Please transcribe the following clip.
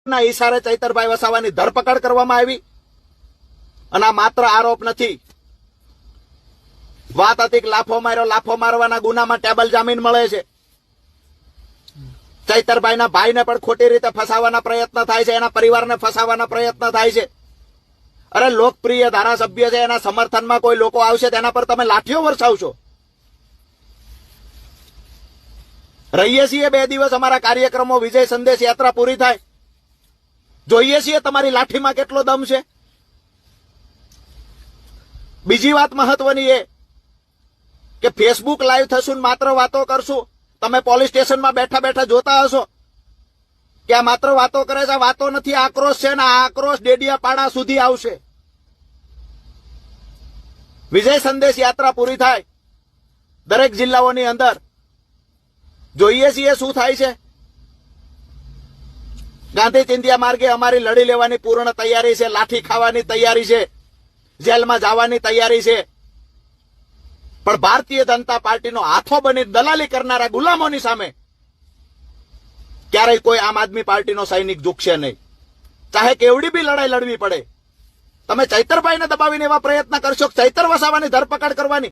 ના ઈશારે ચૈતરભાઈ વસાવાની ધરપકડ કરવામાં આવી અને આ માત્ર આરોપ નથી. વાત હતી કે લાફો માર્યો, લાફો મારવાના ગુનામાં ટેબલ જામીન મળે છે. ચૈતરભાઈના ભાઈને પણ ખોટી રીતે ફસાવાના પ્રયત્ન થાય છે, એના પરિવારને ફસાવાના પ્રયત્ન થાય છે. અરે લોકપ્રિય ધારાસભ્ય છે, એના સમર્થનમાં કોઈ લોકો આવશે તેના પર તમે લાઠીઓ વરસાવશો. રહીએ છીએ 2 દિવસ અમારા કાર્યક્રમો, વિજય સંદેશ યાત્રા પૂરી થાય, જોઈએ છીએ તમારી લાઠીમાં કેટલો દમ છે. બીજી વાત મહત્વની એ કે ફેસબુક લાઈવ થશું ને માત્ર વાતો કરશું. તમે પોલીસ સ્ટેશનમાં બેઠા બેઠા જોતા હશો કે આ માત્ર વાતો કરે છે. વાતો નથી, આક્રોશ છે ને આ આક્રોશ ડેડિયાપાડા સુધી આવશે. વિજય સંદેશ યાત્રા પૂરી થાય, દરેક જિલ્લાઓની અંદર જોઈએ છીએ શું થાય છે. ગાંધી ચિંધ્યા માર્ગે અમારી લડી લેવાની પૂર્ણ તૈયારી છે, લાઠી ખાવાની તૈયારી છે, જેલમાં જવાની તૈયારી છે. પણ ભારતીય જનતા પાર્ટીનો હાથો બની દલાલી કરનારા ગુલામોની સામે ક્યારેય કોઈ આમ આદમી પાર્ટીનો સૈનિક ઝૂકશે નહીં, ચાહે કેવડી બી લડાઈ લડવી પડે. તમે ચૈતરભાઈને દબાવીને એવા પ્રયત્ન કરશો, ચૈતર વસાવાની ધરપકડ કરવાની